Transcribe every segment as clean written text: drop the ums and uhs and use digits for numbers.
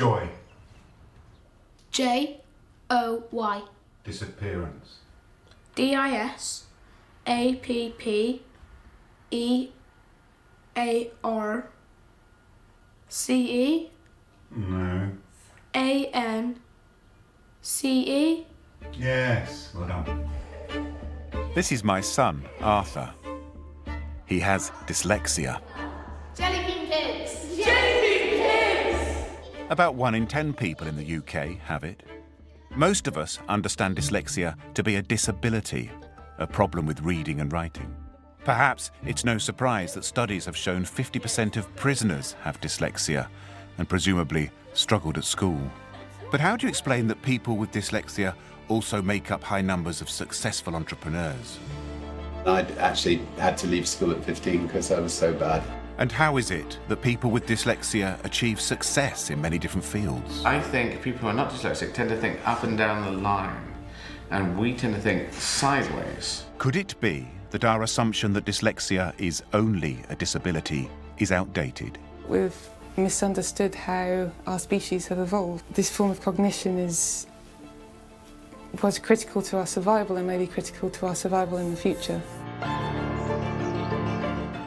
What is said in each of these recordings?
Joy. J-O-Y. Disappearance. D-I-S-A-P-P-E-A-R-C-E. No. A-N-C-E. Yes, well done. This is my son, Arthur. He has dyslexia. Jelly bean kids! About 1 in 10 people in the UK have it. Most of us understand dyslexia to be a disability, a problem with reading and writing. Perhaps it's no surprise that studies have shown 50% of prisoners have dyslexia and presumably struggled at school. But how do you explain that people with dyslexia also make up high numbers of successful entrepreneurs? I'd actually had to leave school at 15 because I was so bad. And how is it that people with dyslexia achieve success in many different fields? I think people who are not dyslexic tend to think up and down the line, and we tend to think sideways. Could it be that our assumption that dyslexia is only a disability is outdated? We've misunderstood how our species have evolved. This form of cognition was critical to our survival and may be critical to our survival in the future.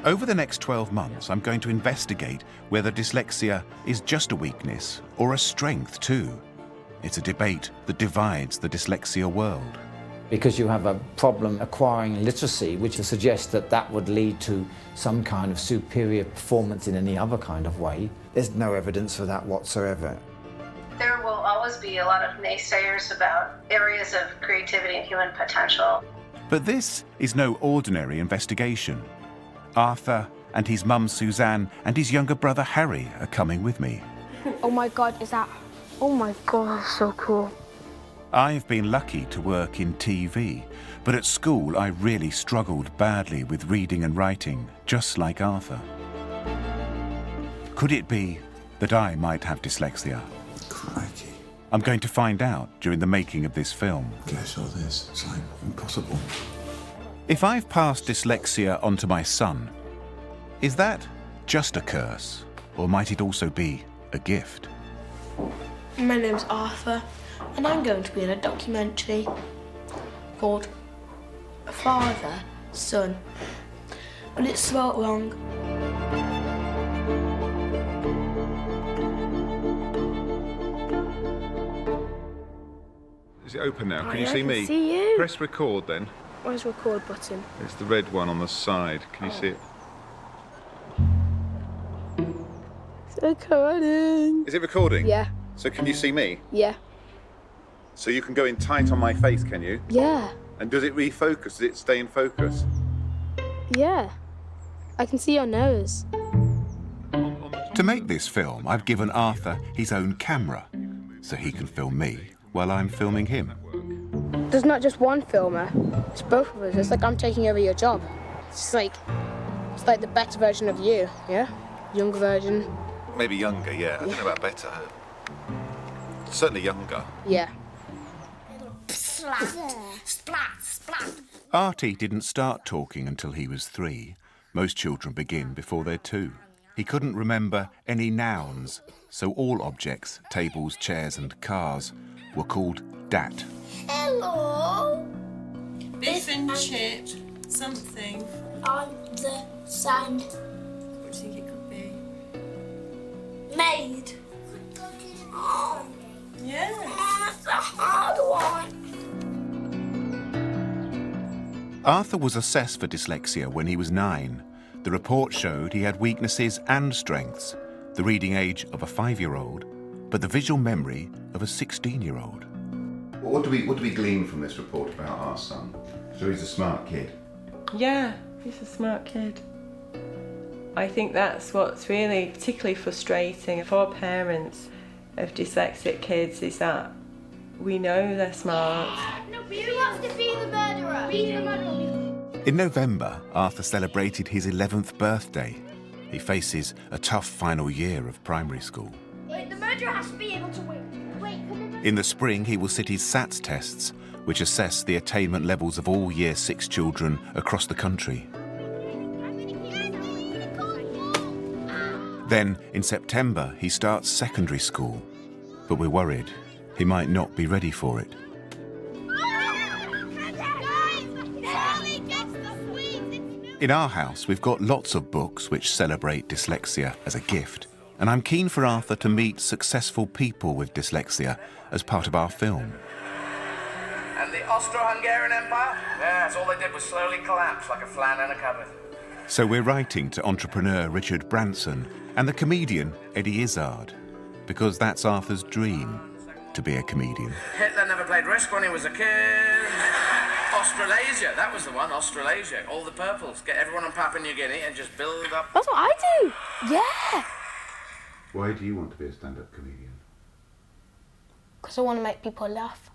Over the next 12 months, I'm going to investigate whether dyslexia is just a weakness or a strength too. It's a debate that divides the dyslexia world. Because you have a problem acquiring literacy, which suggests that that would lead to some kind of superior performance in any other kind of way. There's no evidence for that whatsoever. There will always be a lot of naysayers about areas of creativity and human potential. But this is no ordinary investigation. Arthur and his mum Suzanne and his younger brother Harry are coming with me. Oh my God, is that... Oh my God, that's so cool. I've been lucky to work in TV, but at school I really struggled badly with reading and writing, just like Arthur. Could it be that I might have dyslexia? Crikey. I'm going to find out during the making of this film. Guess all this. It's like impossible. If I've passed dyslexia onto my son, is that just a curse, or might it also be a gift? My name's Arthur, and I'm going to be in a documentary called Father, Son, but it's spelled wrong. Is it open now? Can you I see can me? see you. Press record then. Where's the record button? It's the red one on the side. Can you see it? It's recording. Is it recording? Yeah. So can you see me? Yeah. So you can go in tight on my face, can you? Yeah. And does it refocus? Does it stay in focus? Yeah. I can see your nose. To make this film, I've given Arthur his own camera, so he can film me while I'm filming him. There's not just one filmer, it's both of us. It's like I'm taking over your job. It's like the better version of you, yeah? Younger version. Maybe younger, yeah. I don't know about better. Certainly younger. Yeah. Artie didn't start talking until he was 3. Most children begin before they're 2. He couldn't remember any nouns, so all objects, tables, chairs and cars, were called dat. Hello! Beef and chip, something. On the sand. What do you think it could be? Made. Yeah. That's a hard one. Arthur was assessed for dyslexia when he was 9. The report showed he had weaknesses and strengths, the reading age of a 5-year-old, but the visual memory of a 16-year-old. What do we glean from this report about our son? So he's a smart kid. Yeah, he's a smart kid. I think that's what's really particularly frustrating for parents of dyslexic kids is that we know they're smart. You have to be the murderer. Be the murderer. In November, Arthur celebrated his 11th birthday. He faces a tough final year of primary school. Wait, the murderer has to be able to win. Wait, In the spring, he will sit his SATs tests, which assess the attainment levels of all Year 6 children across the country. Then, in September, he starts secondary school. but we're worried he might not be ready for it. In our house, we've got lots of books which celebrate dyslexia as a gift, and I'm keen for Arthur to meet successful people with dyslexia as part of our film. And the Austro-Hungarian Empire? Yes, all they did was slowly collapse like a flan in a cupboard. So we're writing to entrepreneur Richard Branson and the comedian Eddie Izzard, because that's Arthur's dream, to be a comedian. Hitler never played Risk when he was a kid. Australasia, that was the one, Australasia. All the purples. Get everyone on Papua New Guinea and just build up. That's what I do. Yeah. Why do you want to be a stand-up comedian? Because I want to make people laugh.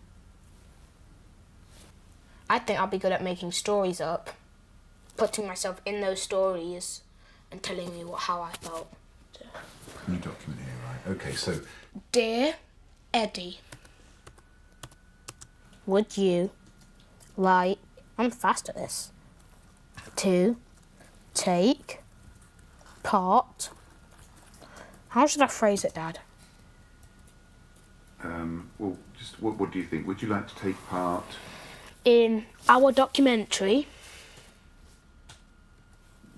I think I'll be good at making stories up, putting myself in those stories and telling me how I felt. New document here, right? Okay, so... Dear Eddie, would you like, I'm fast at this, to take part, how should I phrase it, Dad? Well, just what do you think? Would you like to take part... in our documentary?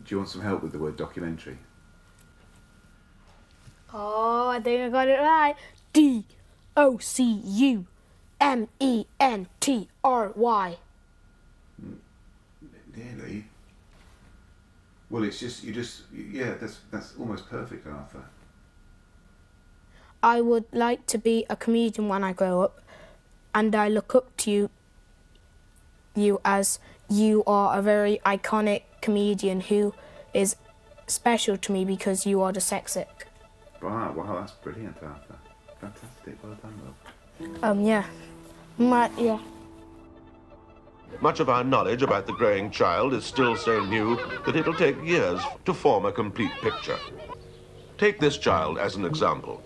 Do you want some help with the word documentary? Oh, I think I got it right. D-O-C-U-M-E-N-T-R-Y. Nearly. Well, it's just, yeah, that's almost perfect, Arthur. I would like to be a comedian when I grow up, and I look up to you as you are a very iconic comedian who is special to me because you are dyslexic. Wow, that's brilliant, Arthur. Fantastic, well done, love. Yeah. Yeah. Much of our knowledge about the growing child is still so new that it'll take years to form a complete picture. Take this child as an example.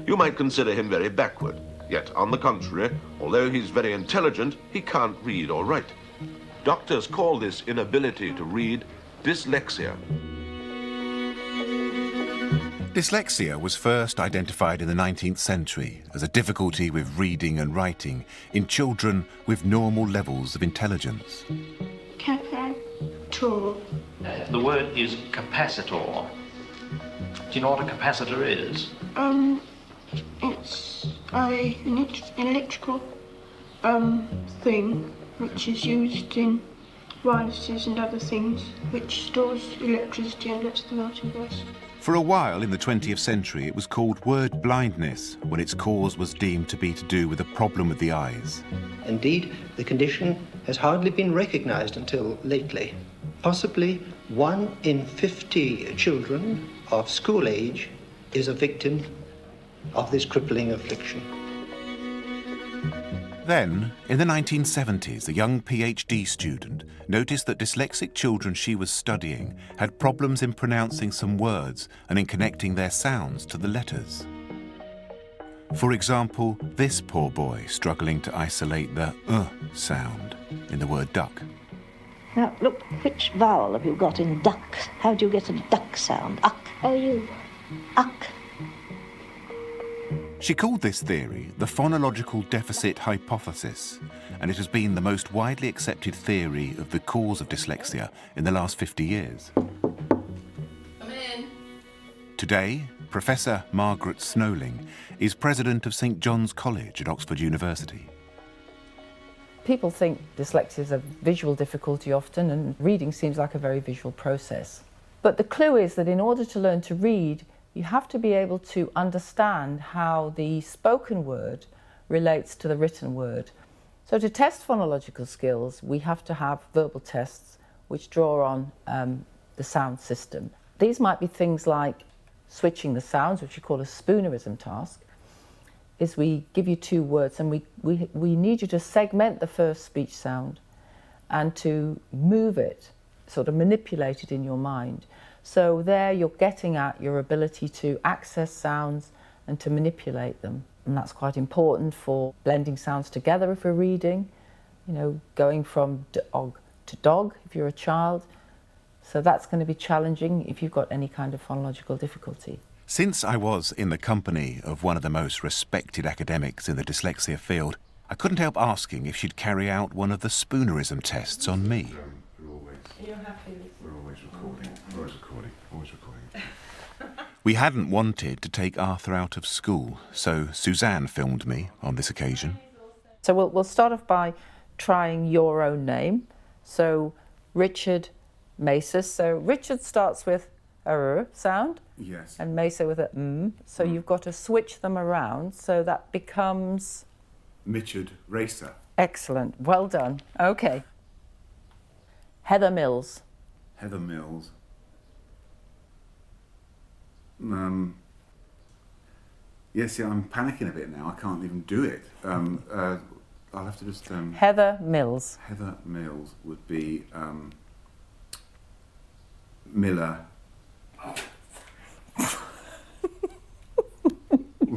You might consider him very backward, yet on the contrary, although he's very intelligent, he can't read or write. Doctors call this inability to read dyslexia. Dyslexia was first identified in the 19th century as a difficulty with reading and writing in children with normal levels of intelligence. Capacitor. The word is capacitor. Do you know what a capacitor is? It's an electrical thing which is used in wirelesses and other things, which stores electricity and lets them out of us. For a while in the 20th century, it was called word blindness when its cause was deemed to be to do with a problem with the eyes. Indeed, the condition has hardly been recognised until lately. Possibly 1 in 50 children of school age is a victim of this crippling affliction. Then, in the 1970s, a young PhD student noticed that dyslexic children she was studying had problems in pronouncing some words and in connecting their sounds to the letters. For example, this poor boy struggling to isolate the sound in the word duck. Now, look, which vowel have you got in duck? How do you get a duck sound? Uck. Oh, you. Uck. She called this theory the phonological deficit hypothesis, and it has been the most widely accepted theory of the cause of dyslexia in the last 50 years. Come in. Today, Professor Margaret Snowling is president of St John's College at Oxford University. People think dyslexia is a visual difficulty often, and reading seems like a very visual process. But the clue is that in order to learn to read, you have to be able to understand how the spoken word relates to the written word. So to test phonological skills, we have to have verbal tests which draw on the sound system. These might be things like switching the sounds, which we call a spoonerism task, is we give you 2 words and we need you to segment the first speech sound and to move it, sort of manipulate it in your mind. So there you're getting at your ability to access sounds and to manipulate them. And that's quite important for blending sounds together if we're reading, you know, going from dog to dog if you're a child. So that's going to be challenging if you've got any kind of phonological difficulty. Since I was in the company of one of the most respected academics in the dyslexia field, I couldn't help asking if she'd carry out one of the Spoonerism tests on me. You're happy? We're always recording. Always recording. Always recording. We hadn't wanted to take Arthur out of school, so Suzanne filmed me on this occasion. So we'll start off by trying your own name. So Richard Mesa. So Richard starts with a R sound. Yes. And Mesa with a M. So you've got to switch them around so that becomes... Mitchard Racer. Excellent. Well done. Okay. Heather Mills. Heather Mills. Yes, yeah, I'm panicking a bit now. I can't even do it. I'll have to just... Heather Mills. Heather Mills would be Miller.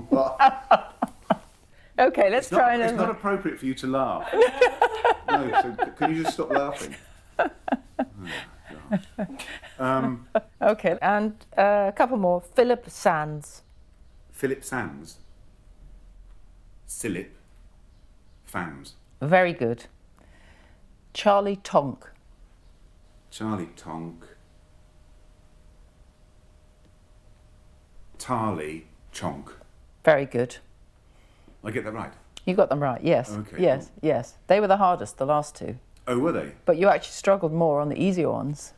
What? Okay, let's try another. It's not appropriate for you to laugh. No, so can you just stop laughing? Oh, okay, and a couple more. Philip Sands. Philip Sands. Silip. Fans. Very good. Charlie Tonk. Charlie Tonk. Tarly Chonk. Very good. I get that right? You got them right, yes. Okay, yes, cool. yes. They were the hardest, the last two. Oh, were they? But you actually struggled more on the easier ones,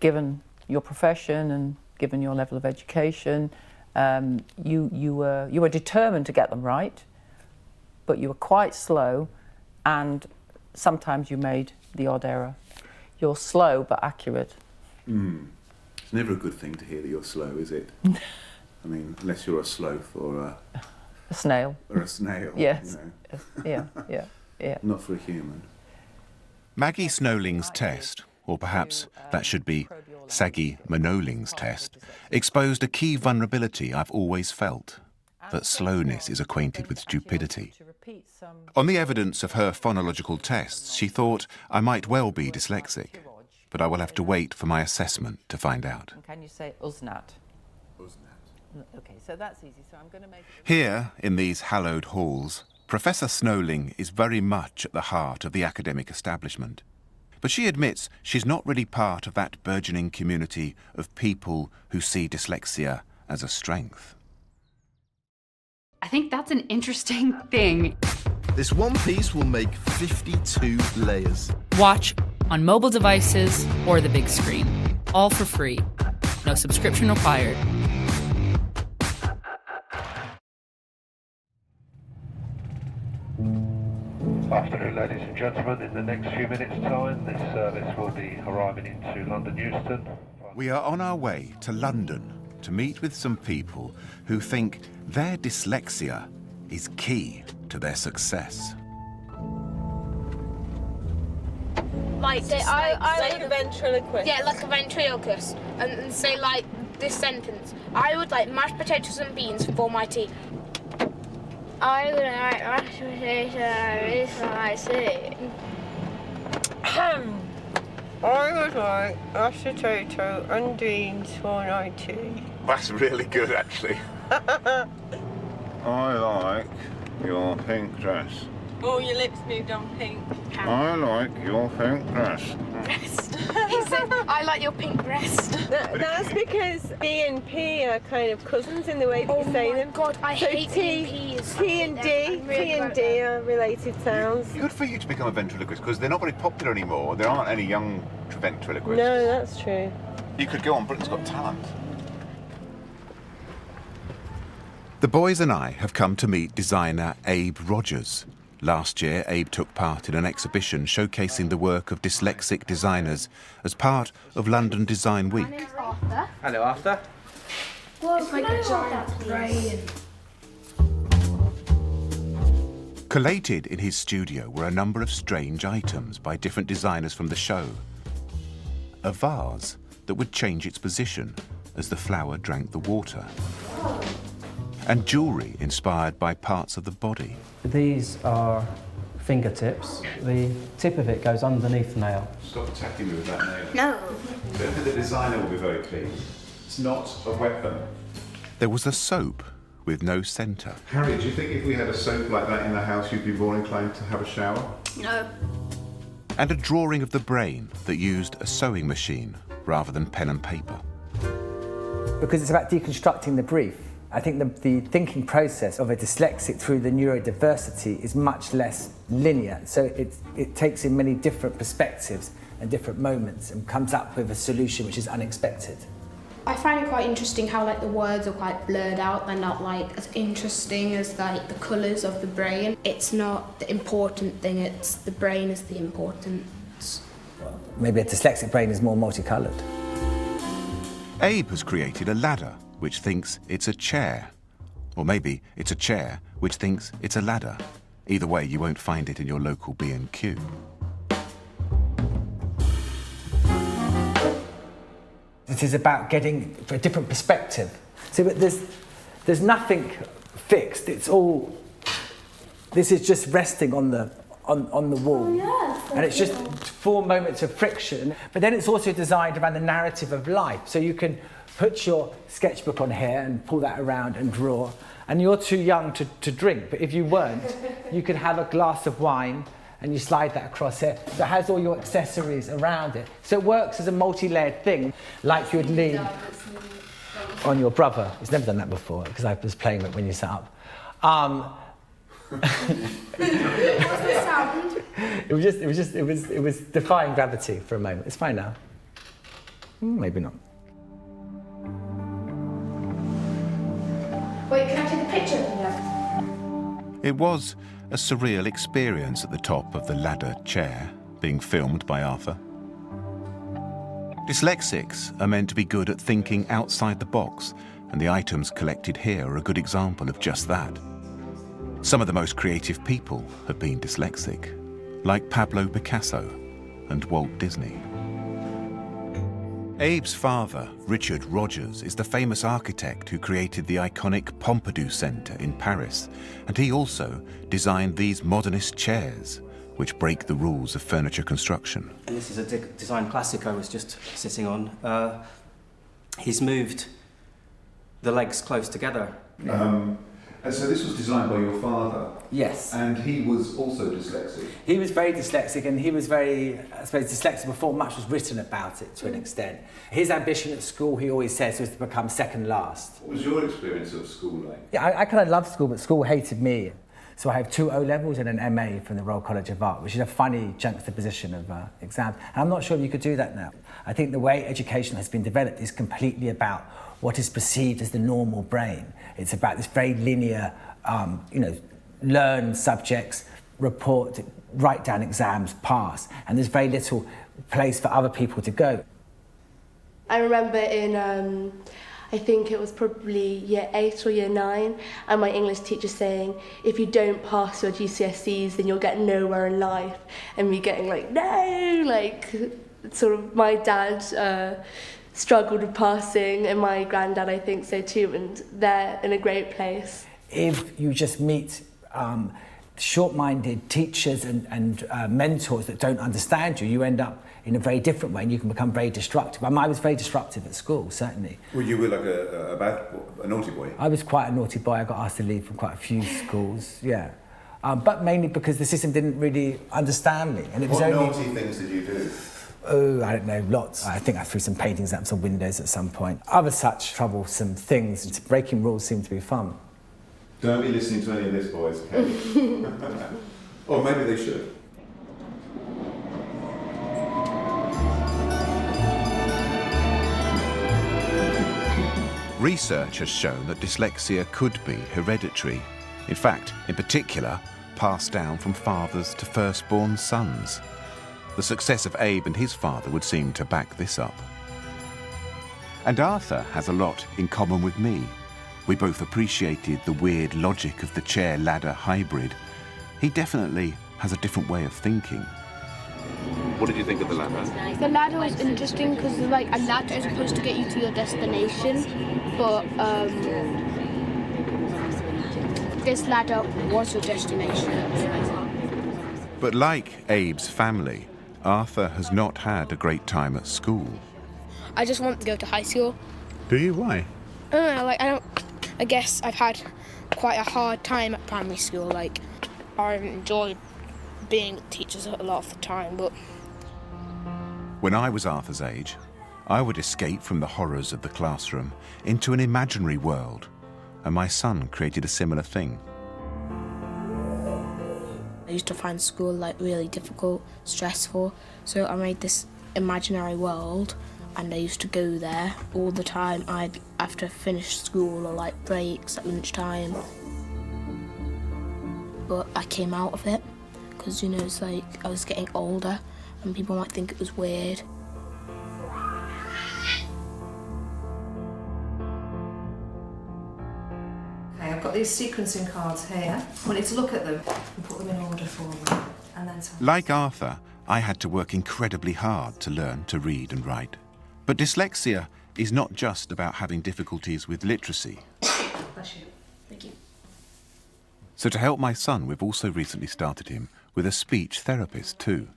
given your profession and given your level of education. You were determined to get them right, but you were quite slow, and sometimes you made the odd error. You're slow but accurate. It's never a good thing to hear that you're slow, is it? I mean, unless you're a sloth or a snail. Or a snail. Yes. You know. Yeah. Not for a human. Maggie Snowling's test, or perhaps that should be Saggy Manoling's test, exposed a key vulnerability I've always felt, that slowness is acquainted with stupidity. On the evidence of her phonological tests, she thought I might well be dyslexic, but I will have to wait for my assessment to find out. Can you say uznat? Okay, so that's easy. So I'm going to make it... Here, in these hallowed halls, Professor Snowling is very much at the heart of the academic establishment. But she admits she's not really part of that burgeoning community of people who see dyslexia as a strength. I think that's an interesting thing. This one piece will make 52 layers. Watch on mobile devices or the big screen. All for free. No subscription required. Afternoon, ladies and gentlemen. In the next few minutes' time, this service will be arriving into London Euston. We are on our way to London to meet with some people who think their dyslexia is key to their success. Like, say, like a ventriloquist. Yeah, like a ventriloquist. And say, like, this sentence. I would like mashed potatoes and beans for my tea. I would like mashed potatoes and beans for my tea. I would like mashed potato and beans for my tea. That's really good, actually. I like your pink dress. Oh, your lips moved on pink. I like your pink dress. He said, I like your pink breast. That's because B and P are kind of cousins in the way that you say them. Oh my God, I hate P's. T and D are related sounds. Good for you to become a ventriloquist, because they're not very popular anymore. There aren't any young ventriloquists. No, that's true. You could go on Britain's Got Talent. The boys and I have come to meet designer Abe Rogers. Last year, Abe took part in an exhibition showcasing the work of dyslexic designers as part of London Design Week. My name's Arthur. Hello, Arthur. Well, it's like a giant brain. Collated in his studio were a number of strange items by different designers from the show. A vase that would change its position as the flower drank the water. And jewellery inspired by parts of the body. These are fingertips. The tip of it goes underneath the nail. Stop attacking me with that nail. No. The designer will be very pleased. It's not a weapon. There was a soap with no centre. Harry, do you think if we had a soap like that in the house, you'd be more inclined to have a shower? No. And a drawing of the brain that used a sewing machine rather than pen and paper. Because it's about deconstructing the brief. I think the thinking process of a dyslexic through the neurodiversity is much less linear. So it takes in many different perspectives and different moments and comes up with a solution which is unexpected. I find it quite interesting how like the words are quite blurred out. They're not like as interesting as like the colours of the brain. It's not the important thing, it's the brain is the important. Well, maybe a dyslexic brain is more multicoloured. Abe has created a ladder which thinks it's a chair. Or maybe it's a chair which thinks it's a ladder. Either way, you won't find it in your local B&Q. It is about getting a different perspective. So but there's nothing fixed. It's all. This is just resting on the wall, and it's just 4 moments of friction. But then it's also designed around the narrative of life. So you can put your sketchbook on here and pull that around and draw. And you're too young to drink, but if you weren't, you could have a glass of wine and you slide that across here. So it has all your accessories around it. So it works as a multi-layered thing, like you would lean on your brother. He's never done that before, because I was playing with it when you sat up. What's the sound? It was defying gravity for a moment. It's fine now. Maybe not. Wait, can I take a picture of you? It was a surreal experience at the top of the ladder chair, being filmed by Arthur. Dyslexics are meant to be good at thinking outside the box, and the items collected here are a good example of just that. Some of the most creative people have been dyslexic, like Pablo Picasso and Walt Disney. Abe's father, Richard Rogers, is the famous architect who created the iconic Pompidou Centre in Paris, and he also designed these modernist chairs, which break the rules of furniture construction. And this is a design classic I was just sitting on. He's moved the legs close together. And so this was designed by your father? Yes. And he was also dyslexic? He was very dyslexic, and he was very, I suppose, dyslexic before much was written about it to an extent. His ambition at school, he always says, was to become second last. What was your experience of school like? Yeah, I kind of loved school, but school hated me. So I have 2 O-levels and an MA from the Royal College of Art, which is a funny juxtaposition of exams. And I'm not sure if you could do that now. I think the way education has been developed is completely about what is perceived as the normal brain. It's about this very linear, learn subjects, report, write down exams, pass, and there's very little place for other people to go. I remember in, I think it was probably year 8 or year 9, and my English teacher saying, if you don't pass your GCSEs, then you'll get nowhere in life. And me getting like, no, like, sort of my dad struggled with passing, and my granddad, I think so too, and they're in a great place. If you just meet short-minded teachers and mentors that don't understand you, you end up in a very different way, and you can become very destructive. I was very disruptive at school, certainly. Well, you were like a naughty boy? I was quite a naughty boy. I got asked to leave from quite a few schools, yeah. But mainly because the system didn't really understand me. And it was what only... naughty things did you do? Oh, I don't know, lots. I think I threw some paintings at some windows at some point. Other such troublesome things. Breaking rules seemed to be fun. Don't be listening to any of this, boys, okay? Or maybe they should. Research has shown that dyslexia could be hereditary. In fact, in particular, passed down from fathers to firstborn sons. The success of Abe and his father would seem to back this up. And Arthur has a lot in common with me. We both appreciated the weird logic of the chair-ladder hybrid. He definitely has a different way of thinking. What did you think of the ladder? The ladder was interesting because like a ladder is supposed to get you to your destination, but this ladder was your destination. But like Abe's family, Arthur has not had a great time at school. I just want to go to high school. Do you? Why? I don't know, like I guess I've had quite a hard time at primary school. Like, I enjoyed being with teachers a lot of the time, but... When I was Arthur's age, I would escape from the horrors of the classroom into an imaginary world, and my son created a similar thing. I used to find school like really difficult, stressful, so I made this imaginary world and I used to go there all the time. I'd after finish school or like breaks at lunchtime. But I came out of it because, you know, it's like I was getting older and people might think it was weird. Okay, I've got these sequencing cards here. I want you to look at them and put them in order for me. And then Like Arthur, I had to work incredibly hard to learn to read and write. But dyslexia is not just about having difficulties with literacy. Bless you. Thank you. So to help my son, we've also recently started him with a speech therapist too.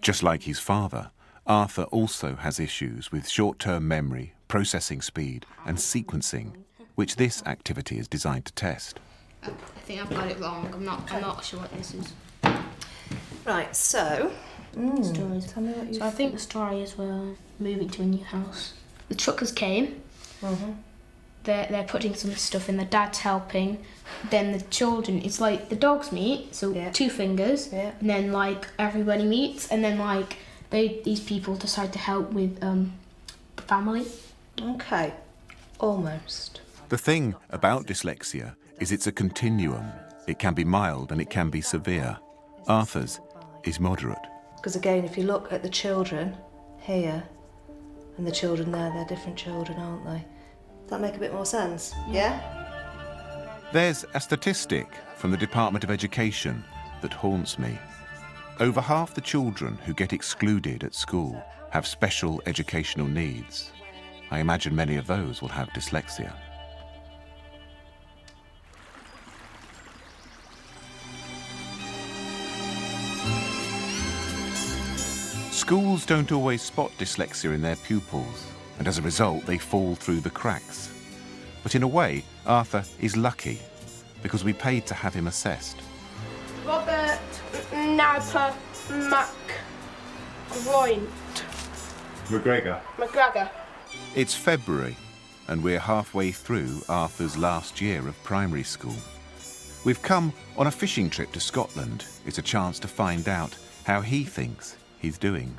Just like his father, Arthur also has issues with short-term memory, processing speed and sequencing, which this activity is designed to test. I think I've got it wrong. I'm not sure what this is. Right, so... Stories. Tell me what you So I think the story is we're moving to a new house. The truckers came. They're putting some stuff in. The dad's helping. Then the children, it's like the dogs meet, so 2 fingers, and then like everybody meets, and then like these people decide to help with the family. Okay, almost. The thing about dyslexia is it's a continuum. It can be mild and it can be severe. Arthur's is moderate. Because again, if you look at the children here and the children there, they're different children, aren't they? Does that make a bit more sense? Yeah? There's a statistic from the Department of Education that haunts me. Over half the children who get excluded at school have special educational needs. I imagine many of those will have dyslexia. Schools don't always spot dyslexia in their pupils, and as a result they fall through the cracks. But in a way, Arthur is lucky, because we paid to have him assessed. Robert Napa McGregor. It's February, and we're halfway through Arthur's last year of primary school. We've come on a fishing trip to Scotland. It's a chance to find out how he thinks he's doing.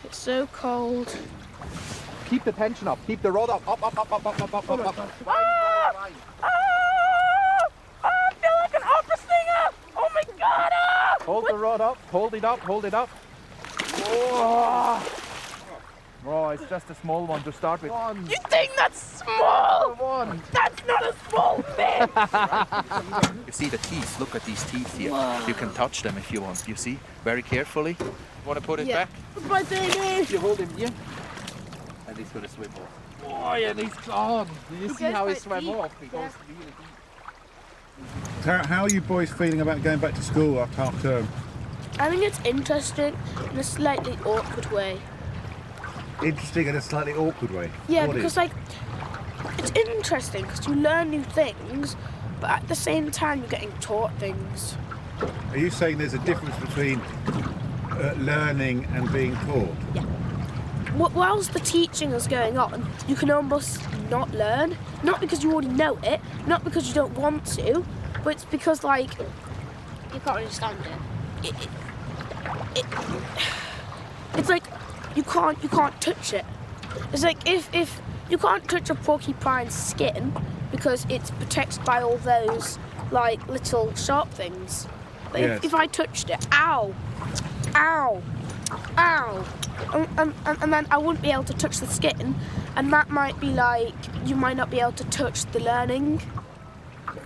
It's so cold. Keep the tension up. Keep the rod up. Up. I feel like an opera singer! Oh my god! Hold the rod up. Hold it up. Hold it up. Oh, it's just a small one to start with. You think that's small? That's not a small fish! You see the teeth. Look at these teeth here. You can touch them if you want. You see? Very carefully. Want to put it back? My baby! You hold him here. And he's going to swim off. Oh, and he's gone. Do you see how he swam off? He goes really deep. How are you boys feeling about going back to school after half term? I think it's interesting in a slightly awkward way. Interesting in a slightly awkward way? Yeah, What because is? like, it's interesting because you learn new things, but at the same time you're getting taught things. Are you saying there's a difference between learning and being taught? Yeah. Whilst the teaching is going on, you can almost not learn. Not because you already know it, not because you don't want to, but it's because, like, You can't understand it. It's like you can't touch it. It's like if you can't touch a porcupine's skin because it's protected by all those like little sharp things. But Yes. if I touched it, ow, ow, ow, and then I wouldn't be able to touch the skin, and that might be like you might not be able to touch the learning.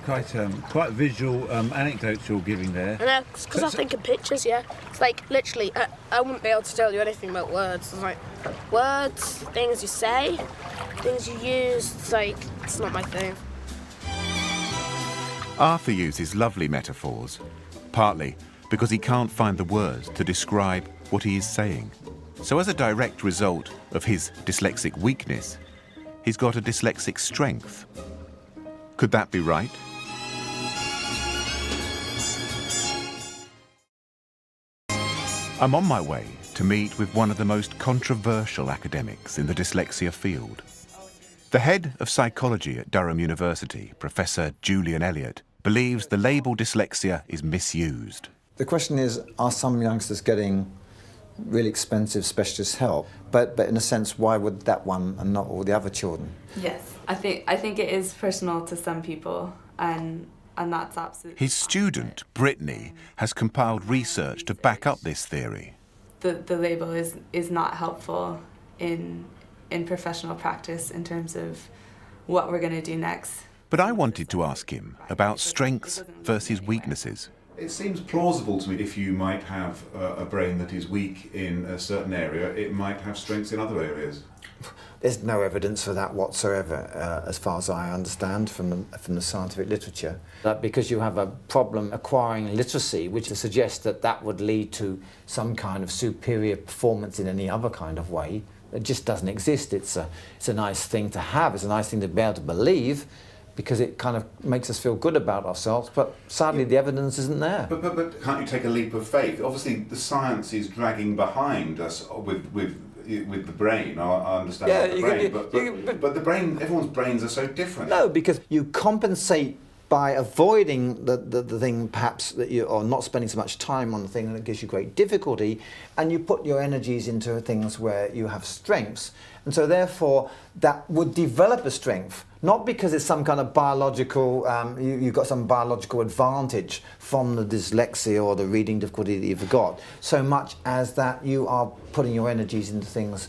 Quite visual anecdotes you're giving there. I know, because I think in pictures, yeah. It's like, literally, I wouldn't be able to tell you anything about words. It's like, words, things you say, things you use, it's like, it's not my thing. Arthur uses lovely metaphors, partly because he can't find the words to describe what he is saying. So as a direct result of his dyslexic weakness, he's got a dyslexic strength. Could that be right? I'm on my way to meet with one of the most controversial academics in the dyslexia field. The head of psychology at Durham University, Professor Julian Elliott, believes the label dyslexia is misused. The question is, are some youngsters getting really expensive specialist help? But in a sense, why would that one and not all the other children? Yes, I think it is personal to some people, and that's absolutely His student, Brittany, has compiled research to back up this theory. the label is not helpful in professional practice in terms of what we're going to do next. But I wanted to ask him about strengths versus weaknesses. It seems plausible to me if you might have a brain that is weak in a certain area, it might have strengths in other areas. There's no evidence for that whatsoever, as far as I understand from the scientific literature. That because you have a problem acquiring literacy, which suggests that would lead to some kind of superior performance in any other kind of way, it just doesn't exist. It's a nice thing to have. It's a nice thing to be able to believe, because it kind of makes us feel good about ourselves, but sadly the evidence isn't there. But can't you take a leap of faith? Obviously the science is dragging behind us with the brain. I understand the brain, but the brain, everyone's brains are so different. No, because you compensate by avoiding the thing perhaps that you, or not spending so much time on the thing that gives you great difficulty, and you put your energies into things where you have strengths, and so therefore that would develop a strength, not because it's some kind of biological, you've got some biological advantage from the dyslexia or the reading difficulty that you've got, so much as that you are putting your energies into things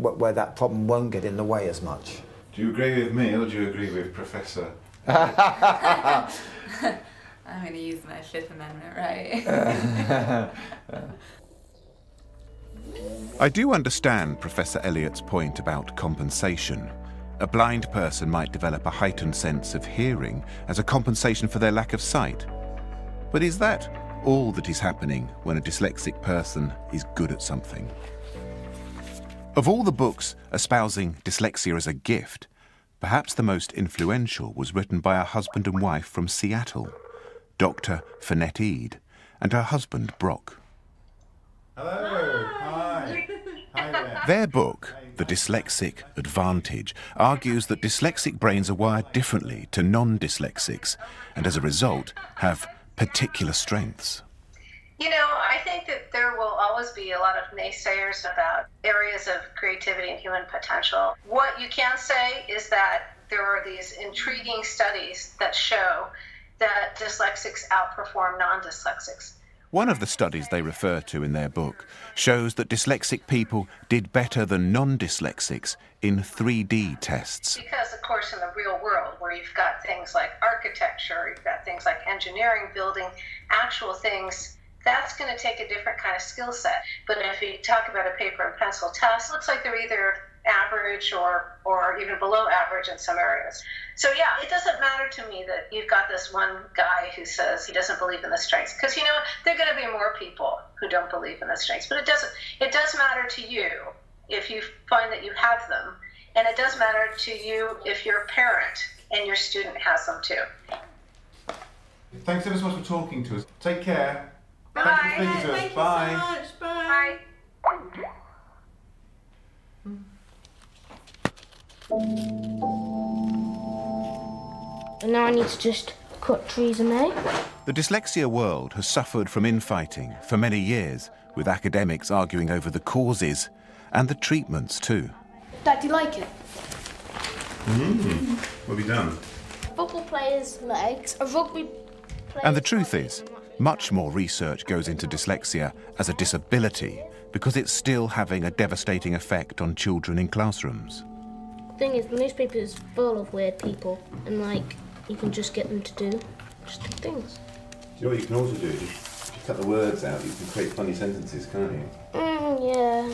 where that problem won't get in the way as much. Do you agree with me, or do you agree with Professor? I'm going to use my Fifth Amendment right. I do understand Professor Elliott's point about compensation. A blind person might develop a heightened sense of hearing as a compensation for their lack of sight. But is that all that is happening when a dyslexic person is good at something? Of all the books espousing dyslexia as a gift, perhaps the most influential was written by a husband and wife from Seattle, Dr. Finette Eade, and her husband, Brock. Hello. Hi. Hi there. Their book, The Dyslexic Advantage, argues that dyslexic brains are wired differently to non-dyslexics, and as a result, have particular strengths. You know, I think that there will always be a lot of naysayers about areas of creativity and human potential. What you can say is that there are these intriguing studies that show that dyslexics outperform non-dyslexics. One of the studies they refer to in their book shows that dyslexic people did better than non-dyslexics in 3D tests. Because, of course, in the real world, where you've got things like architecture, you've got things like engineering, building, actual things, that's going to take a different kind of skill set. But if you talk about a paper and pencil test, it looks like they're either average or even below average in some areas. So yeah, it doesn't matter to me that you've got this one guy who says he doesn't believe in the strengths, because you know there are going to be more people who don't believe in the strengths. But it does matter to you if you find that you have them, and it does matter to you if you're a parent and your student has them too. Thanks ever so much for talking to us. Take care. Bye. Thank you for speaking to us. Thank Bye. you so much. Bye. And now I need to just cut trees and may. The dyslexia world has suffered from infighting for many years, with academics arguing over the causes and the treatments too. Dad, do you like it? What have you done? Football players' legs, a rugby player. And the truth is, much more research goes into dyslexia as a disability because it's still having a devastating effect on children in classrooms. The thing is, the newspaper is full of weird people, and like, you can just get them to do things. Do you know what you can also do? If you cut the words out, you can create funny sentences, can't you? Yeah,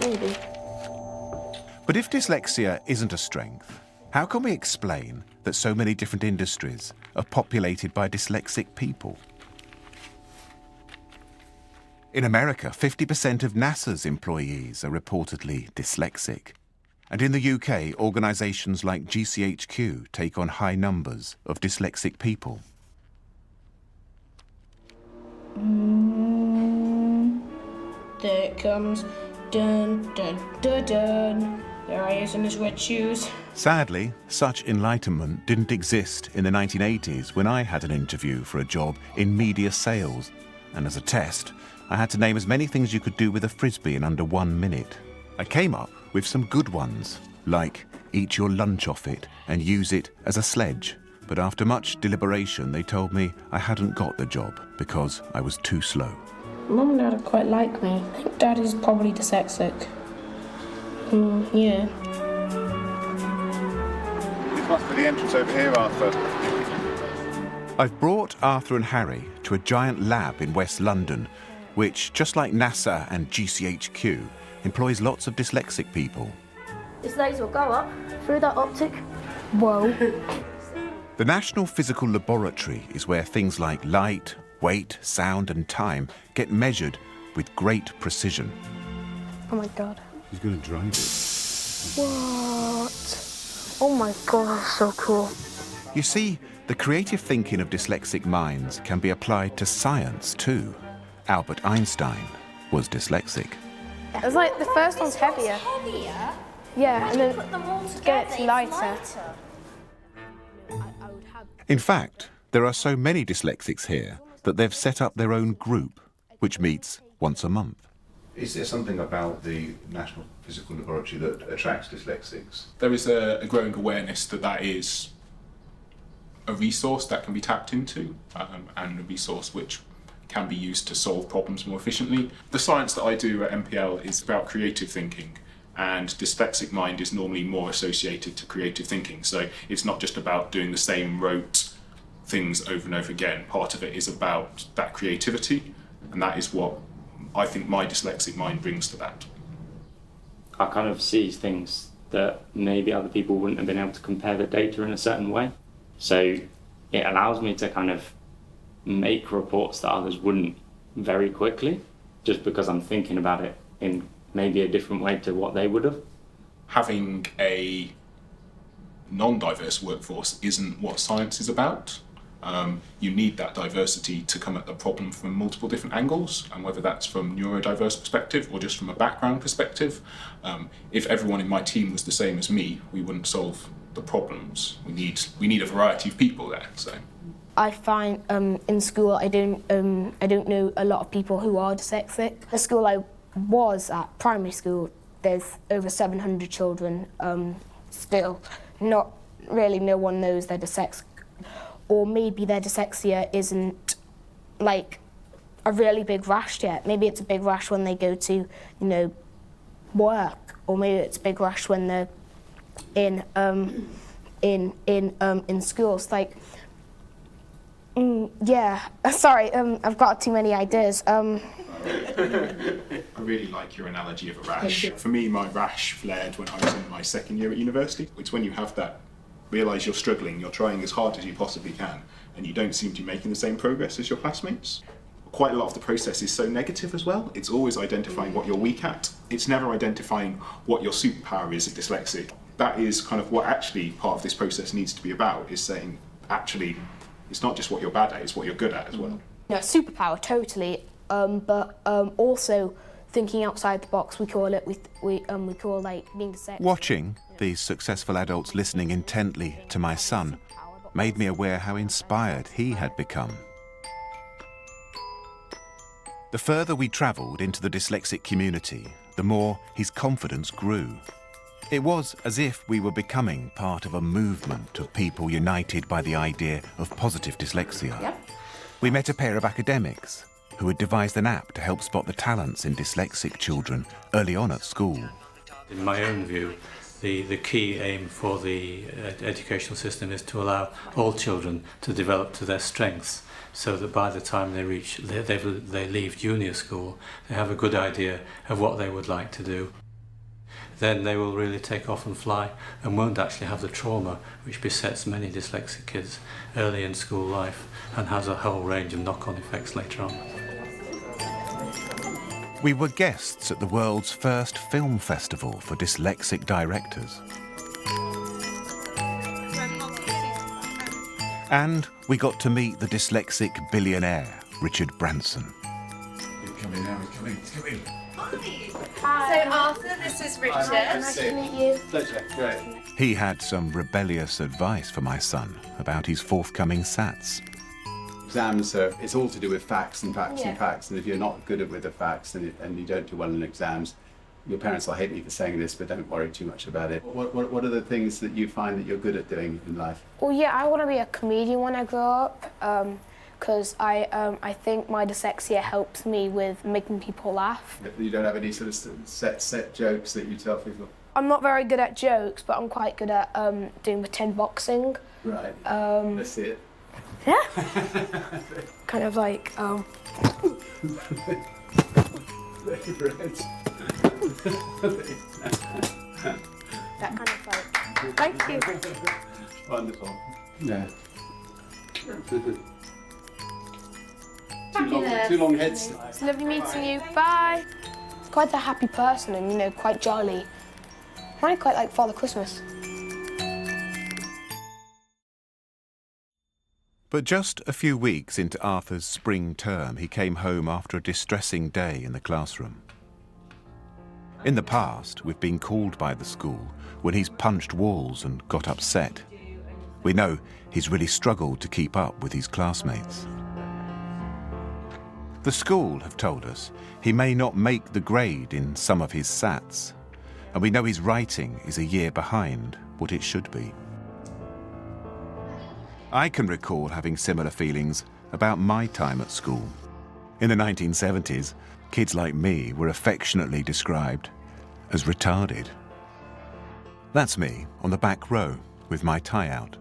maybe. But if dyslexia isn't a strength, How can we explain that so many different industries are populated by dyslexic people? In America, 50% of NASA's employees are reportedly dyslexic. And in the UK, organisations like GCHQ take on high numbers of dyslexic people. There it comes. Dun, dun, dun, dun. There he is in his red shoes. Sadly, such enlightenment didn't exist in the 1980s when I had an interview for a job in media sales. And as a test, I had to name as many things you could do with a frisbee in under 1 minute. I came up with some good ones, like eat your lunch off it and use it as a sledge. But after much deliberation, they told me I hadn't got the job because I was too slow. Mum and Dad are quite like me. I think Dad is probably dyslexic. Yeah. This must be the entrance over here, Arthur. I've brought Arthur and Harry to a giant lab in West London, which, just like NASA and GCHQ, employs lots of dyslexic people. This laser will go up through that optic. Whoa. The National Physical Laboratory is where things like light, weight, sound and time get measured with great precision. Oh my God. He's going to drive it. What? Oh my God, that's so cool. You see, the creative thinking of dyslexic minds can be applied to science too. Albert Einstein was dyslexic. It was like the first one's heavier. Yeah, and then it gets lighter. In fact, there are so many dyslexics here that they've set up their own group, which meets once a month. Is there something about the National Physical Laboratory that attracts dyslexics? There is a growing awareness that that is a resource that can be tapped into, and a resource which can be used to solve problems more efficiently. The science that I do at MPL is about creative thinking, and dyslexic mind is normally more associated to creative thinking. So it's not just about doing the same rote things over and over again. Part of it is about that creativity, and that is what I think my dyslexic mind brings to that. I kind of see things that maybe other people wouldn't have been able to compare the data in a certain way. So it allows me to kind of make reports that others wouldn't very quickly, just because I'm thinking about it in maybe a different way to what they would have. Having a non-diverse workforce isn't what science is about. You need that diversity to come at the problem from multiple different angles, and whether that's from neurodiverse perspective or just from a background perspective. If everyone in my team was the same as me, we wouldn't solve the problems. We need a variety of people there. So I find in school I don't know a lot of people who are dyslexic. The school I was at, primary school, there's over 700 children still. Not really, no one knows they're dyslexic. Or maybe their dyslexia isn't like a really big rash yet. Maybe it's a big rash when they go to, work, or maybe it's a big rash when they're in schools. Like, yeah. Sorry, I've got too many ideas. I really like your analogy of a rash. For me, my rash flared when I was in my second year at university. It's when you have that, realise you're struggling, you're trying as hard as you possibly can, and you don't seem to be making the same progress as your classmates. Quite a lot of the process is so negative as well. It's always identifying what you're weak at. It's never identifying what your superpower is at dyslexia. That is kind of what actually part of this process needs to be about, is saying, actually, it's not just what you're bad at, it's what you're good at as well. Yeah, superpower, totally. But also thinking outside the box, we call like being dyslexic. Watching these successful adults listening intently to my son made me aware how inspired he had become. The further we travelled into the dyslexic community, the more his confidence grew. It was as if we were becoming part of a movement of people united by the idea of positive dyslexia. Yep. We met a pair of academics who had devised an app to help spot the talents in dyslexic children early on at school. In my own view, the key aim for the educational system is to allow all children to develop to their strengths, so that by the time they leave junior school, they have a good idea of what they would like to do. then they will really take off and fly and won't actually have the trauma which besets many dyslexic kids early in school life and has a whole range of knock-on effects later on. We were guests at the world's first film festival for dyslexic directors. And we got to meet the dyslexic billionaire, Richard Branson. He's coming now, he's coming. Hi. So Arthur, this is Richard. Nice to meet you. Pleasure, great. He had some rebellious advice for my son about his forthcoming SATs. Exams it's all to do with facts and facts and facts, and if you're not good with the facts and you don't do well in exams, your parents will hate me for saying this, but don't worry too much about it. What are the things that you find that you're good at doing in life? Well, yeah, I want to be a comedian when I grow up, because I think my dyslexia helps me with making people laugh. You don't have any sort of set jokes that you tell people? I'm not very good at jokes, but I'm quite good at doing pretend boxing. Right. Let's see it. Yeah. Kind of like. That kind of like. Thank you. Wonderful. Yeah. Too long heads. It's lovely meeting you. Bye. Quite a happy person and, you know, quite jolly. I quite like Father Christmas. But just a few weeks into Arthur's spring term, he came home after a distressing day in the classroom. In the past, we've been called by the school when he's punched walls and got upset. We know he's really struggled to keep up with his classmates. The school have told us he may not make the grade in some of his SATs, and we know his writing is a year behind what it should be. I can recall having similar feelings about my time at school. In the 1970s, kids like me were affectionately described as retarded. That's me on the back row with my tie out.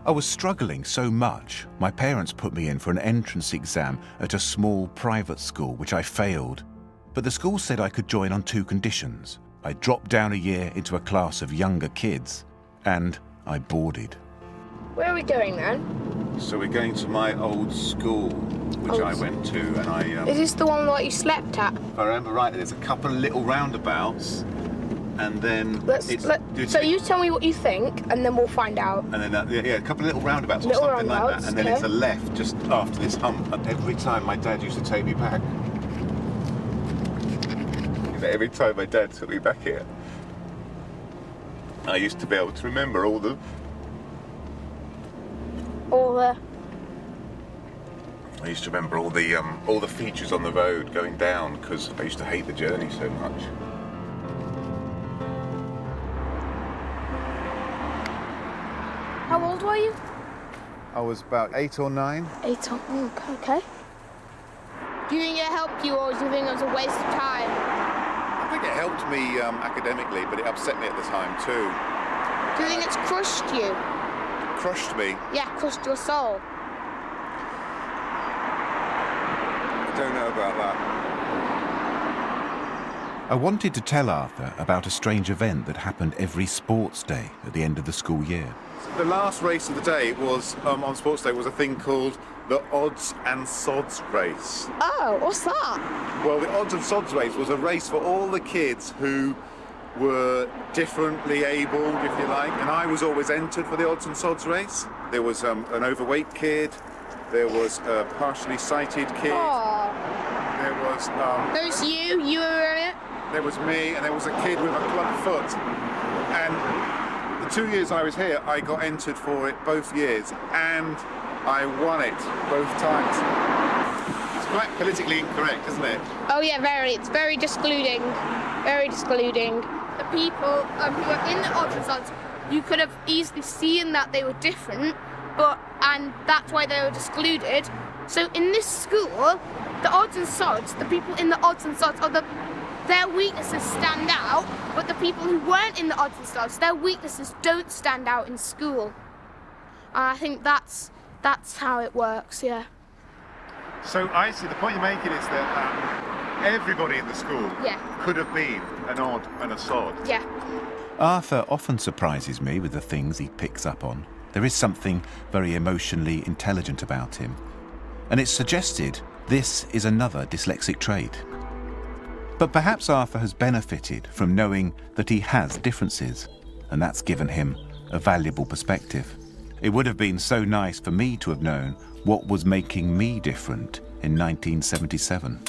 I was struggling so much, my parents put me in for an entrance exam at a small private school, which I failed. But the school said I could join on 2 conditions. I dropped down a year into a class of younger kids, and I boarded. Where are we going then? So we're going to my old school, which I went to, and I... Is this the one that you slept at? If I remember right, there's a couple of little roundabouts, and then... So you tell me what you think, and then we'll find out. And then, a couple of little roundabouts or something like that, and then it's a left just after this hump. And every time my dad used to take me back. Every time my dad took me back here, I used to be able to remember all the... I used to remember all the features on the road going down, because I used to hate the journey so much. How old were you? I was about 8 or 9. 8 or... okay. Do you think it helped you, or do you think it was a waste of time? I think it helped me academically, but it upset me at the time too. Do you think it's crushed you? Crushed me? Yeah, crushed your soul. I don't know about that. I wanted to tell Arthur about a strange event that happened every sports day at the end of the school year. The last race of the day was, on sports day, was a thing called the Odds and Sods race. Oh, what's that? Well, the Odds and Sods race was a race for all the kids who were differently abled, if you like, and I was always entered for the Odds and Sods race. There was an overweight kid, there was a partially sighted kid, there was... There's you were in it? There was me, and there was a kid with a club foot. And the 2 years I was here, I got entered for it both years, and I won it both times. It's quite politically incorrect, isn't it? Oh yeah, very. It's very discluding. Very discluding. The people who were in the odds and sods, you could have easily seen that they were different, and that's why they were excluded. So in this school, the odds and sods, the people in the odds and sods their weaknesses stand out, but the people who weren't in the odds and sods, their weaknesses don't stand out in school. And I think that's how it works, yeah. So I see the point you're making is that everybody in the school could have been an odd and a sod. Yeah. Arthur often surprises me with the things he picks up on. There is something very emotionally intelligent about him. And it's suggested this is another dyslexic trait. But perhaps Arthur has benefited from knowing that he has differences, and that's given him a valuable perspective. It would have been so nice for me to have known what was making me different in 1977.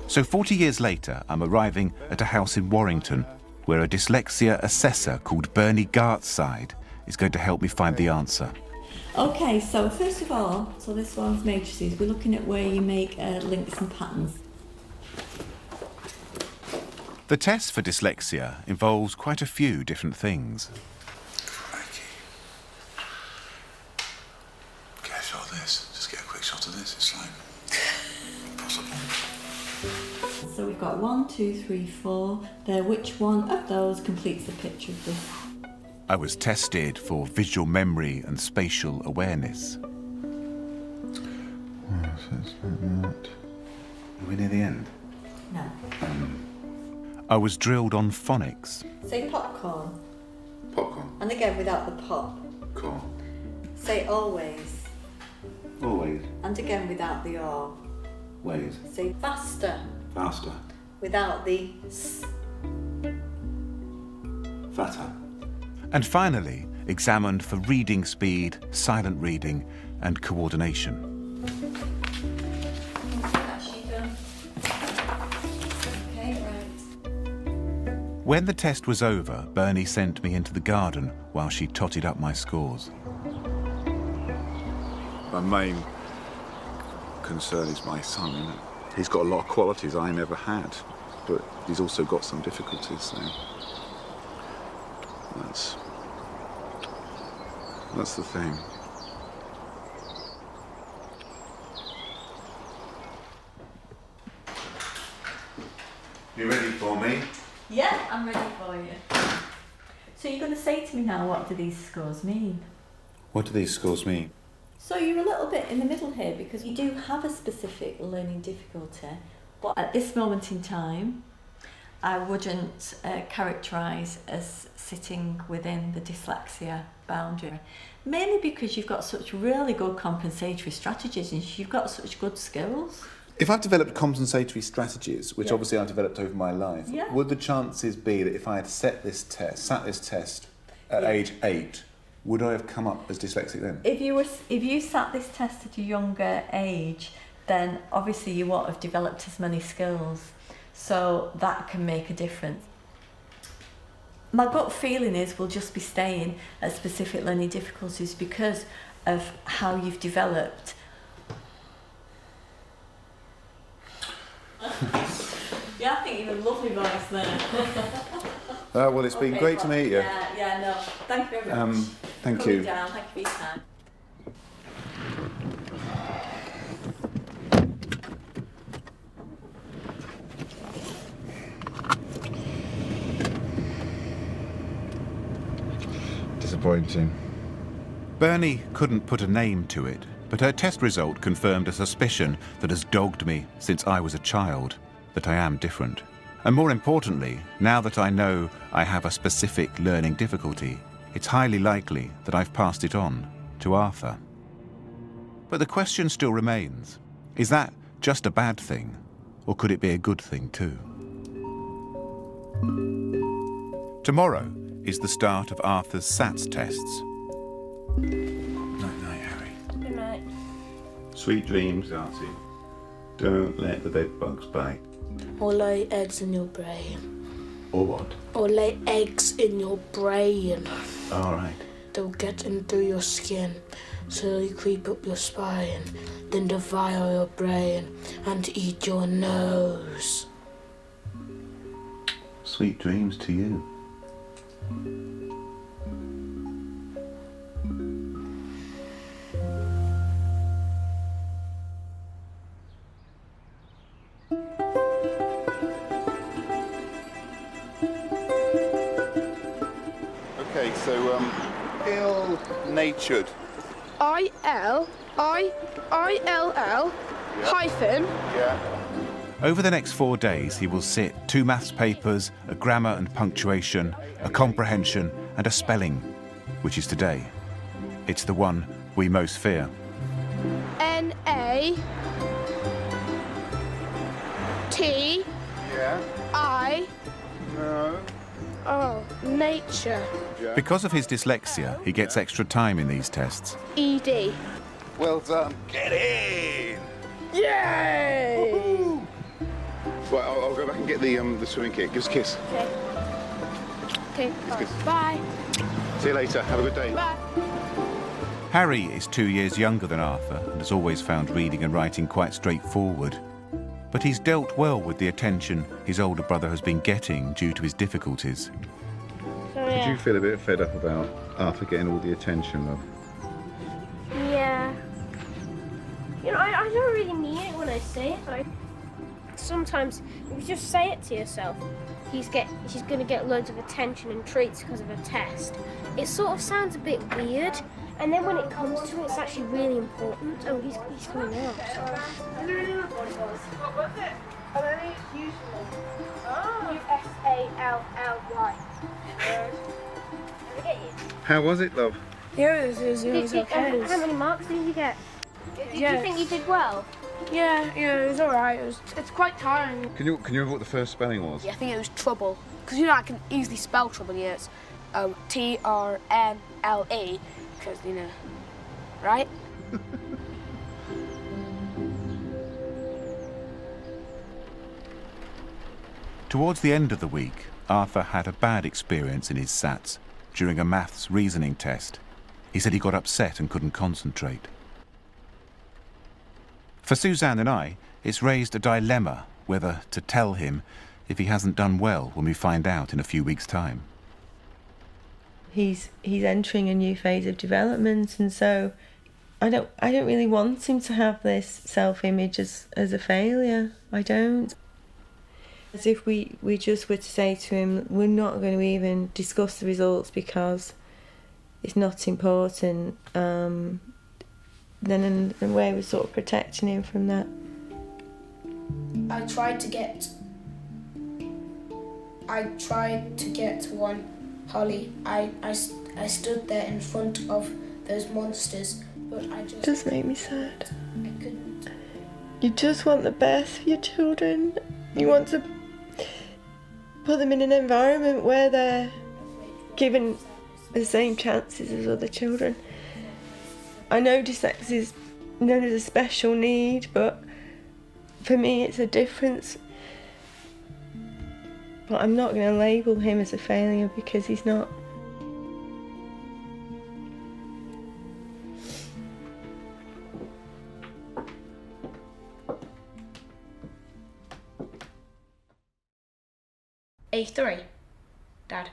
So 40 years later, I'm arriving at a house in Warrington where a dyslexia assessor called Bernie Gartside is going to help me find the answer. Okay, so first of all, so this one's matrices. We're looking at where you make links and patterns. The test for dyslexia involves quite a few different things. Okay, shot this. Just get a quick shot of this. It's like impossible. So we've got 1, 2, 3, 4. There, which one of those completes the picture of this? I was tested for visual memory and spatial awareness. So it's like that. Are we near the end? No. I was drilled on phonics. Say popcorn. Popcorn. And again without the pop. Cool. Say always. Always. And again without the or. Ways. Say faster. Faster. Without the s. Fatter. And finally, examined for reading speed, silent reading, and coordination. Okay, right. When the test was over, Bernie sent me into the garden while she totted up my scores. My main concern is my son. He's got a lot of qualities I never had, but he's also got some difficulties, so that's the thing. You ready for me? Yeah, I'm ready for you. So you're going to say to me now, what do these scores mean? What do these scores mean? So you're a little bit in the middle here because you do have a specific learning difficulty, but at this moment in time, I wouldn't characterise as sitting within the dyslexia boundary, mainly because you've got such really good compensatory strategies and you've got such good skills. If I've developed compensatory strategies, which obviously I've developed over my life, would the chances be that if I had sat this test at age 8, would I have come up as dyslexic then? If you sat this test at a younger age, then obviously you won't have developed as many skills. So that can make a difference. My gut feeling is we'll just be staying at specific learning difficulties because of how you've developed. Yeah, I think you have a lovely voice there. Well, it's been great to meet you. Yeah, no. Thank you very much. Thank you. Down. Thank you for your time. Disappointing. Bernie couldn't put a name to it, but her test result confirmed a suspicion that has dogged me since I was a child, that I am different. And more importantly, now that I know I have a specific learning difficulty, it's highly likely that I've passed it on to Arthur. But the question still remains, is that just a bad thing, or could it be a good thing too? Tomorrow is the start of Arthur's SATS tests. Night, Harry. Good night. Sweet dreams, Artie. Don't let the bed bugs bite. Or lay eggs in your brain. Or what? Or lay eggs in your brain. All right. They'll get into your skin, slowly creep up your spine, then devour your brain and eat your nose. Sweet dreams to you. Okay, so ill-natured. ILL hyphen Yeah. Over the next 4 days, he will sit 2 maths papers, a grammar and punctuation, a comprehension and a spelling, which is today. It's the one we most fear. N-A T Yeah. I No. Oh, nature. Because of his dyslexia, he gets extra time in these tests. E-D. Well done. Get in. Yay! Woohoo! Right, I'll go back and get the swimming kit. Give us a kiss. Okay. Bye. See you later. Have a good day. Bye. Harry is 2 years younger than Arthur and has always found reading and writing quite straightforward. But he's dealt well with the attention his older brother has been getting due to his difficulties. Did you feel a bit fed up about Arthur getting all the attention, love? Yeah. You know, I don't really mean it when I say it, but sometimes if you just say it to yourself, she's going to get loads of attention and treats because of a test. It sort of sounds a bit weird, and then when it comes to it, it's actually really important. Oh, he's coming out. I don't know what it was. What was it? I don't think it's useful. U-S-A-L-L-Y. How was it, love? Yeah, it was okay. How many marks did you get? Did you think you did well? Yeah, it was alright. It's quite tiring. Can you remember what the first spelling was? Yeah, I think it was trouble. Because, you know, I can easily spell trouble. Yeah, it's T-R-M-L-E. Because, you know, right? Towards the end of the week, Arthur had a bad experience in his SATs during a maths reasoning test. He said he got upset and couldn't concentrate. For Suzanne and I, it's raised a dilemma whether to tell him if he hasn't done well when we find out in a few weeks' time. He's entering a new phase of development, and so I don't really want him to have this self-image as a failure. I don't. As if we just were to say to him, we're not going to even discuss the results because it's not important, then in a way we're sort of protecting him from that. I tried to get one, Holly. I stood there in front of those monsters, but I just... It does make me sad. I couldn't. You just want the best for your children. You want to put them in an environment where they're given the same chances as other children. I know dyslexia is known as a special need, but for me it's a difference. But I'm not going to label him as a failure because he's not. A3, Dad.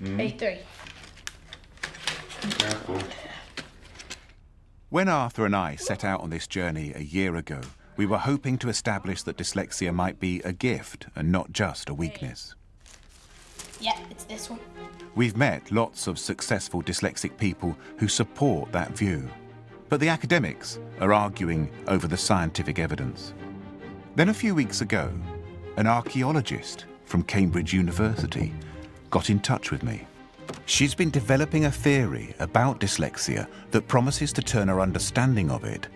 A3. Careful. When Arthur and I set out on this journey a year ago, we were hoping to establish that dyslexia might be a gift and not just a weakness. Yeah, it's this one. We've met lots of successful dyslexic people who support that view, but the academics are arguing over the scientific evidence. Then a few weeks ago, an archaeologist from Cambridge University got in touch with me. She's been developing a theory about dyslexia that promises to turn our understanding of it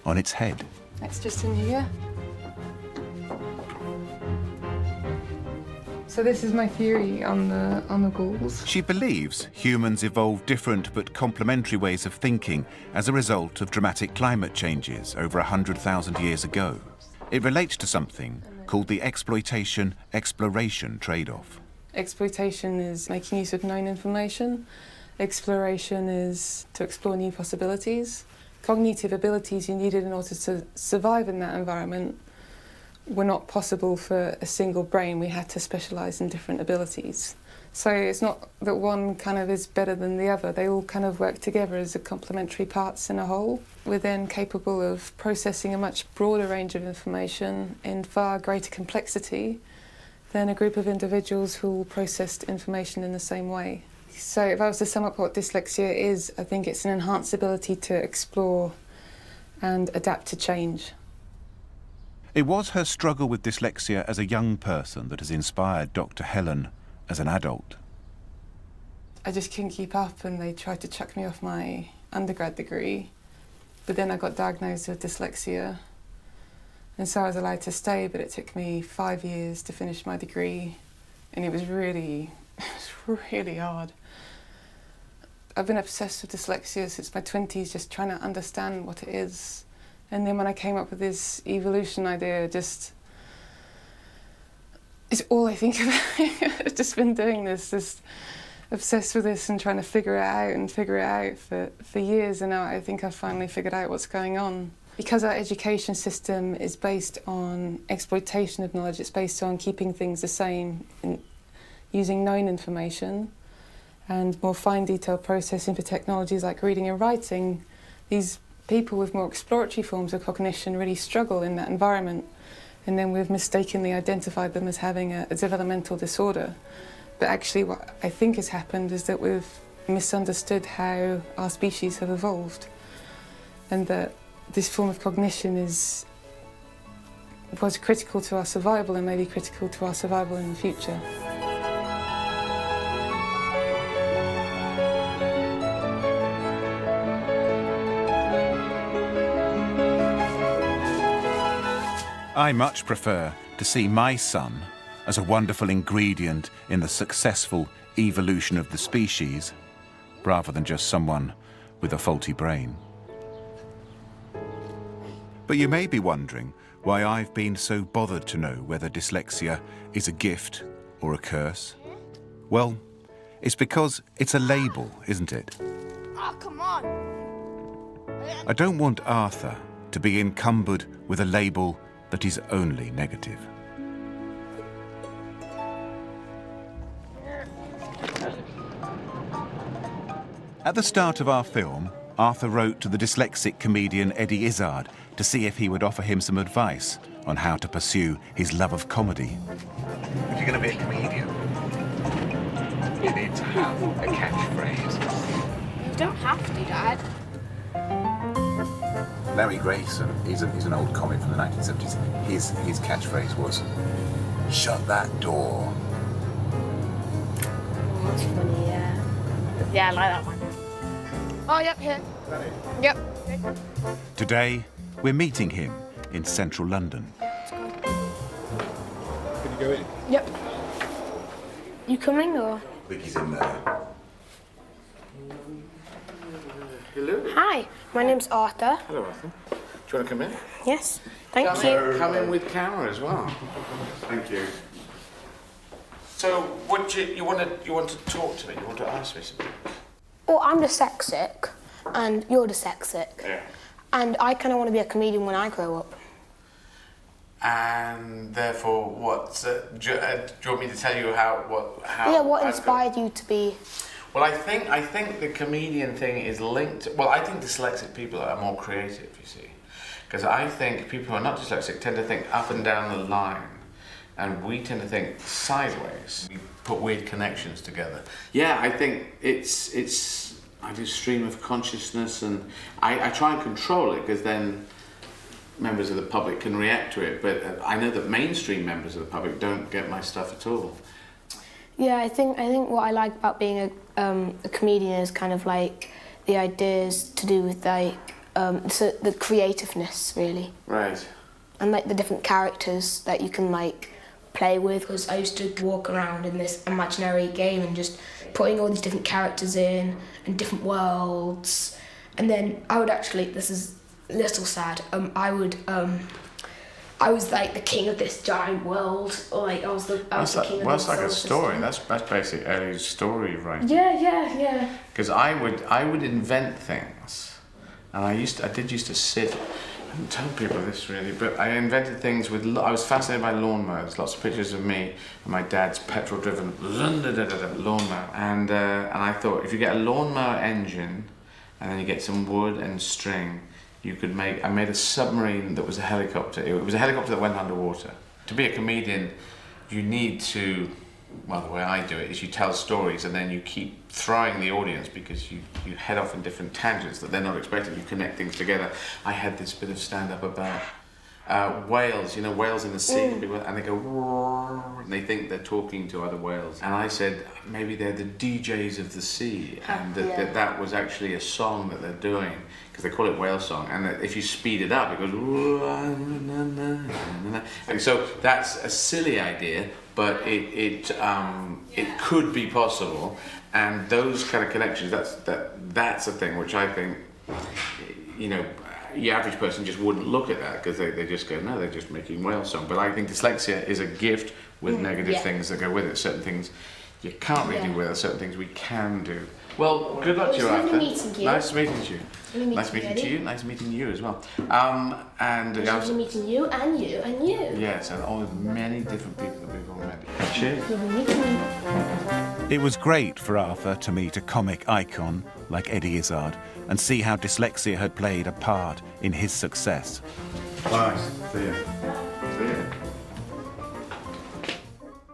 on its head. It's just in here. So this is my theory on the goals. She believes humans evolved different but complementary ways of thinking as a result of dramatic climate changes over 100,000 years ago. It relates to something called the exploitation-exploration trade-off. Exploitation is making use of known information. Exploration is to explore new possibilities. Cognitive abilities you needed in order to survive in that environment were not possible for a single brain. We had to specialise in different abilities. So it's not that one kind of is better than the other. They all kind of work together as complementary parts in a whole. We're then capable of processing a much broader range of information in far greater complexity than a group of individuals who all processed information in the same way. So if I was to sum up what dyslexia is, I think it's an enhanced ability to explore and adapt to change. It was her struggle with dyslexia as a young person that has inspired Dr. Helen as an adult. I just couldn't keep up, and they tried to chuck me off my undergrad degree. But then I got diagnosed with dyslexia, and so I was allowed to stay, but it took me 5 years to finish my degree, and it was really hard. I've been obsessed with dyslexia since my 20s, just trying to understand what it is. And then when I came up with this evolution idea, it's all I think about. I've just been doing this, just obsessed with this and trying to figure it out for years, and now I think I've finally figured out what's going on. Because our education system is based on exploitation of knowledge, it's based on keeping things the same and using known information and more fine detailed processing for technologies like reading and writing. These people with more exploratory forms of cognition really struggle in that environment, and then we've mistakenly identified them as having a developmental disorder. But actually what I think has happened is that we've misunderstood how our species have evolved, and that this form of cognition was critical to our survival and maybe critical to our survival in the future. I much prefer to see my son as a wonderful ingredient in the successful evolution of the species, rather than just someone with a faulty brain. But you may be wondering why I've been so bothered to know whether dyslexia is a gift or a curse. Well, it's because it's a label, isn't it? Oh, come on! I don't want Arthur to be encumbered with a label that is only negative. At the start of our film, Arthur wrote to the dyslexic comedian Eddie Izzard to see if he would offer him some advice on how to pursue his love of comedy. If you're going to be a comedian, you need to have a catchphrase. You don't have to, Dad. Larry Grayson, he's an old comic from the 1970s. His catchphrase was, "Shut that door." Oh, that's funny, yeah. Yeah, I like that one. Oh, yep, here. Yep. Today, we're meeting him in central London. Can you go in? Yep. You coming, or? I think he's in there. Hello. Hi, my name's Arthur. Hello, Arthur. Do you want to come in? Yes, thank you. Come in with camera as well. Thank you. So, what you want to talk to me? You want to ask me something? Well, I'm dyslexic, and you're dyslexic. Yeah. And I kind of want to be a comedian when I grow up. And therefore, what? Do you want me to tell you how? Yeah, what inspired you to be? Well, I think the comedian thing is linked. Well, I think dyslexic people are more creative. You see, because I think people who are not dyslexic tend to think up and down the line, and we tend to think sideways. We put weird connections together. Yeah, I think it's. I do stream of consciousness, and I try and control it, because then members of the public can react to it. But I know that mainstream members of the public don't get my stuff at all. Yeah, I think what I like about being a comedian is kind of like the ideas to do with like so the creativeness, really. Right. And like the different characters that you can like play with. Because I used to walk around in this imaginary game and just putting all these different characters in and different worlds. And then I would actually, this is a little sad, I was like the king of this giant world, or like I was the king of the Well, that's like a solar story. system. That's basically early story writing. Yeah. Because I would invent things, and I did used to sit. I haven't told people this really, but I invented things with. I was fascinated by lawnmowers. Lots of pictures of me and my dad's petrol-driven lawnmower, and I thought if you get a lawnmower engine, and then you get some wood and string, you could make. I made a submarine that was a helicopter. It was a helicopter that went underwater. To be a comedian, you need to. Well, the way I do it is you tell stories and then you keep throwing the audience, because you head off in different tangents that they're not expecting. You connect things together. I had this bit of stand-up about whales, you know, whales in the sea, and they go, roar, and they think they're talking to other whales. And I said, maybe they're the DJs of the sea, and that was actually a song that they're doing, because they call it whale song, and that if you speed it up, it goes, and so that's a silly idea, but it could be possible, and those kind of connections, that's a thing which I think, you know, the average person just wouldn't look at that, because they just go, no, they're just making whale song. But I think dyslexia is a gift with negative things that go with it. Certain things you can't really do with it, certain things we can do. Well, good luck to you, Arthur. Nice meeting you. Nice meeting to you. Nice meeting you as well. And nice meeting you and you and you. Yes, and all many different people that we've all met. Cheers. It was great for Arthur to meet a comic icon like Eddie Izzard and see how dyslexia had played a part in his success. Nice. See you. See you.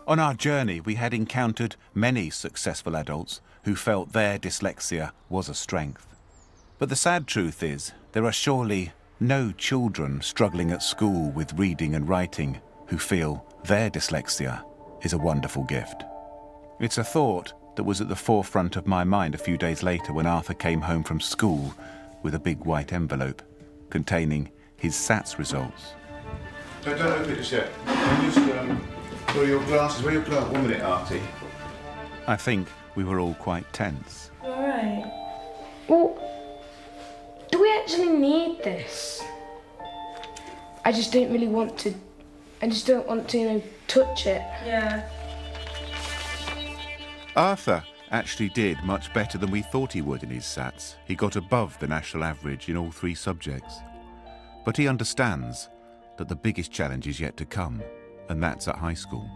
On our journey, we had encountered many successful adults who felt their dyslexia was a strength. But the sad truth is, there are surely no children struggling at school with reading and writing who feel their dyslexia is a wonderful gift. It's a thought that was at the forefront of my mind a few days later when Arthur came home from school with a big white envelope containing his SATs results. Don't open it just yet. Can you just throw your glasses? Where are your glasses? 1 minute, Artie. I think we were all quite tense. All right. Well, do we actually need this? I just don't really want to. I just don't want to, you know, touch it. Yeah. Arthur actually did much better than we thought he would in his SATs. He got above the national average in all 3 subjects. But he understands that the biggest challenge is yet to come, and that's at high school.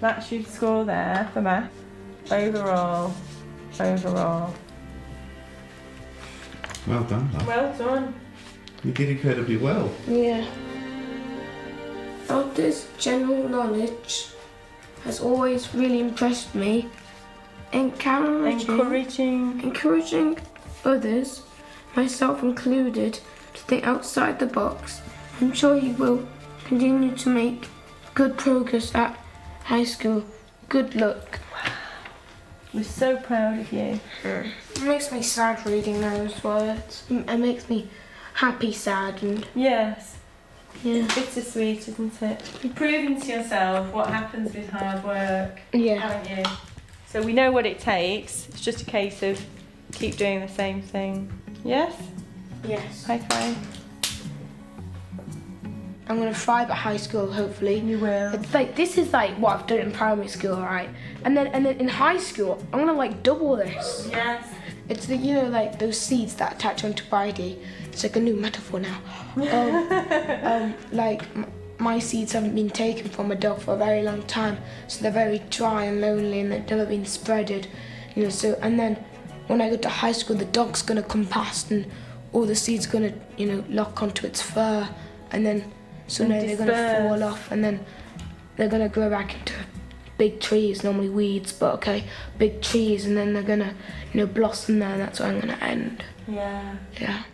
That's your score there for math. Overall. Well done, love. Well done. You did incredibly well. Yeah. Arthur's general knowledge has always really impressed me. Encouraging others, myself included, to think outside the box. I'm sure you will continue to make good progress at high school. Good luck. We're so proud of you. It makes me sad reading those words. It makes me happy, sad, and yes. Yeah. Bittersweet, isn't it? You're proving to yourself what happens with hard work, haven't you? So we know what it takes. It's just a case of keep doing the same thing. Yes? Yes. High five. I'm gonna thrive at high school, hopefully. You will. It's like, this is like what I've done in primary school, right? And then in high school, I'm gonna like double this. Yes. It's the, you know, like those seeds that attach onto body. It's like a new metaphor now. Like my seeds haven't been taken from a dog for a very long time, so they're very dry and lonely, and they've never been spreaded. You know, so and then when I go to high school, the dog's gonna come past, and all the seeds gonna, you know, lock onto its fur, and then suddenly they're gonna fall off, and then they're gonna grow back into big trees, normally weeds, but okay, big trees, and then they're gonna, you know, blossom there, and that's where I'm gonna end. Yeah. Yeah.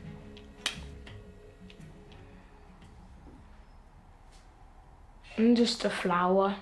I'm just a flower.